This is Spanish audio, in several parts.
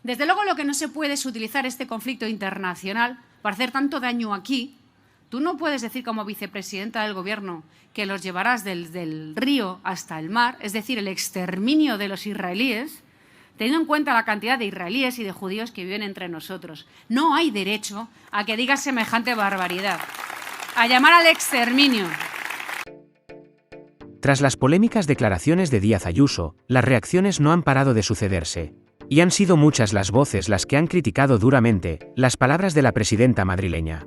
Desde luego, lo que no se puede es utilizar este conflicto internacional para hacer tanto daño aquí. Tú no puedes decir como vicepresidenta del Gobierno que los llevarás del río hasta el mar, es decir, el exterminio de los israelíes, teniendo en cuenta la cantidad de israelíes y de judíos que viven entre nosotros. No hay derecho a que digas semejante barbaridad, a llamar al exterminio. Tras las polémicas declaraciones de Díaz Ayuso, las reacciones no han parado de sucederse. Y han sido muchas las voces las que han criticado duramente las palabras de la presidenta madrileña.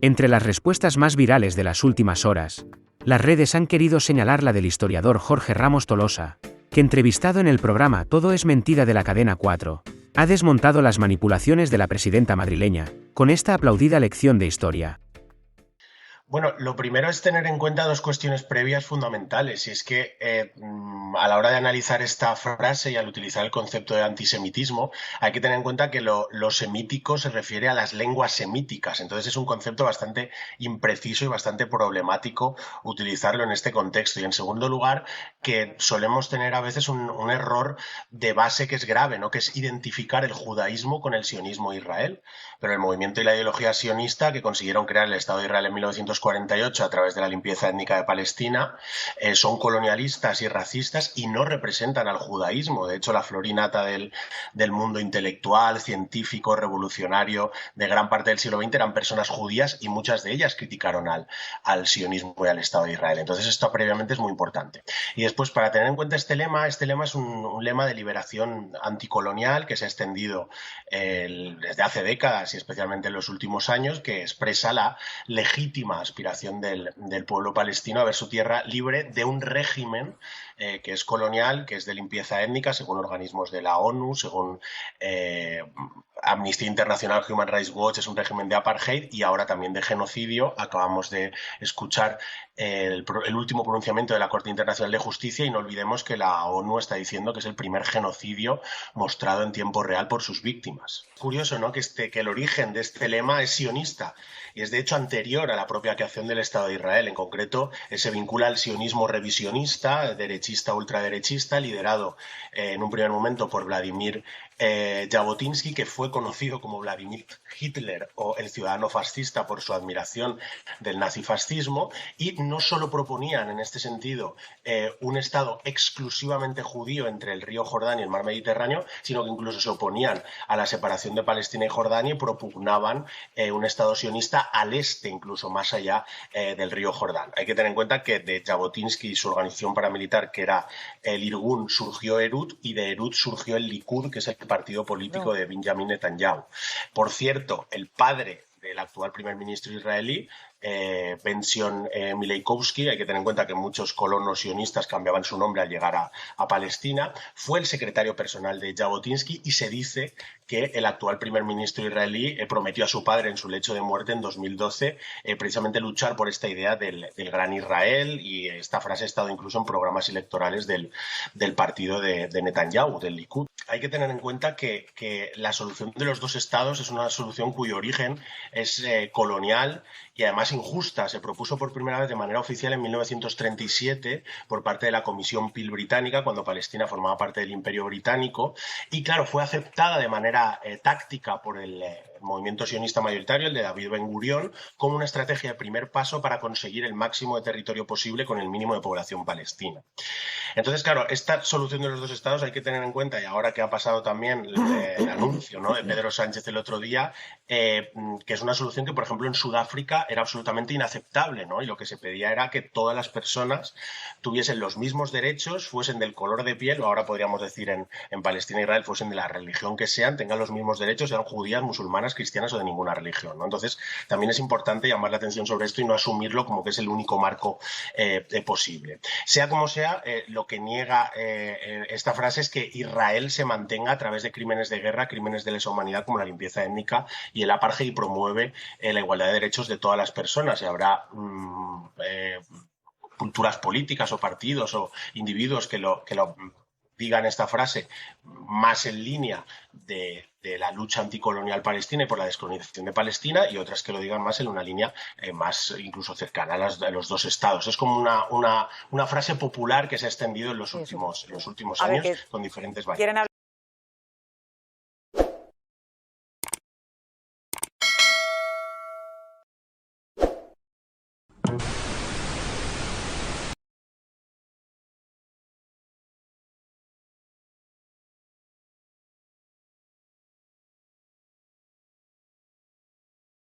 Entre las respuestas más virales de las últimas horas, las redes han querido señalar la del historiador Jorge Ramos Tolosa, que entrevistado en el programa Todo es mentira de la cadena 4, ha desmontado las manipulaciones de la presidenta madrileña, con esta aplaudida lección de historia. Bueno, lo primero es tener en cuenta dos cuestiones previas fundamentales, y es que a la hora de analizar esta frase y al utilizar el concepto de antisemitismo, hay que tener en cuenta que lo semítico se refiere a las lenguas semíticas, entonces es un concepto bastante impreciso y bastante problemático utilizarlo en este contexto. Y en segundo lugar, que solemos tener a veces un error de base que es grave, ¿no? Que es identificar el judaísmo con el sionismo de Israel. Pero el movimiento y la ideología sionista que consiguieron crear el Estado de Israel en 1948 a través de la limpieza étnica de Palestina son colonialistas y racistas y no representan al judaísmo. De hecho, la florinata del mundo intelectual, científico, revolucionario de gran parte del siglo XX eran personas judías y muchas de ellas criticaron al sionismo y al Estado de Israel. Entonces esto previamente es muy importante. Y después, para tener en cuenta este lema es un lema de liberación anticolonial que se ha extendido desde hace décadas y especialmente en los últimos años, que expresa la legítima aspiración del pueblo palestino a ver su tierra libre de un régimen que es colonial, que es de limpieza étnica, según organismos de la ONU, según Amnistía Internacional, Human Rights Watch, es un régimen de apartheid y ahora también de genocidio. Acabamos de escuchar el último pronunciamiento de la Corte Internacional de Justicia y no olvidemos que la ONU está diciendo que es el primer genocidio mostrado en tiempo real por sus víctimas. Es curioso, ¿no?, que el origen de este lema es sionista y es de hecho anterior a la propia creación del Estado de Israel. En concreto, se vincula al sionismo revisionista, derechista, ultraderechista, liderado en un primer momento por Vladimir Jabotinsky, que fue conocido como Vladimir Hitler o el ciudadano fascista por su admiración del nazifascismo, y no solo proponían en este sentido un Estado exclusivamente judío entre el río Jordán y el mar Mediterráneo, sino que incluso se oponían a la separación de Palestina y Jordania y propugnaban un Estado sionista al este, incluso más allá del río Jordán. Hay que tener en cuenta que de Jabotinsky y su organización paramilitar, que era el Irgun, surgió Herut, y de Herut surgió el Likud, que es el partido político de Benjamin Netanyahu. Por cierto, el padre del actual primer ministro israelí, Benzion Mileikovsky, hay que tener en cuenta que muchos colonos sionistas cambiaban su nombre al llegar a Palestina, fue el secretario personal de Jabotinsky, y se dice que el actual primer ministro israelí prometió a su padre en su lecho de muerte en 2012 precisamente luchar por esta idea del gran Israel, y esta frase ha estado incluso en programas electorales del partido de Netanyahu, del Likud. Hay que tener en cuenta que la solución de los dos estados es una solución cuyo origen es colonial y además injusta. Se propuso por primera vez de manera oficial en 1937 por parte de la Comisión Peel británica, cuando Palestina formaba parte del Imperio Británico, y claro, fue aceptada de manera táctica por el movimiento sionista mayoritario, el de David Ben Gurión, como una estrategia de primer paso para conseguir el máximo de territorio posible con el mínimo de población palestina. Entonces, claro, esta solución de los dos estados hay que tener en cuenta, y ahora que ha pasado también el anuncio, ¿no?, de Pedro Sánchez el otro día, que es una solución que, por ejemplo, en Sudáfrica era absolutamente inaceptable, ¿no? Y lo que se pedía era que todas las personas tuviesen los mismos derechos, fuesen del color de piel, o ahora podríamos decir en Palestina e Israel, fuesen de la religión que sean, tengan los mismos derechos, sean judías, musulmanas, cristianas o de ninguna religión, ¿no? Entonces, también es importante llamar la atención sobre esto y no asumirlo como que es el único marco posible. Sea como sea, lo que niega esta frase es que Israel se mantenga a través de crímenes de guerra, crímenes de lesa humanidad como la limpieza étnica y el apartheid, y promueve la igualdad de derechos de todas las personas. Y habrá culturas políticas o partidos o individuos que lo digan esta frase más en línea de la lucha anticolonial palestina y por la descolonización de Palestina, y otras que lo digan más en una línea más incluso cercana a los dos estados. Es como una frase popular que se ha extendido en los últimos años con diferentes variantes.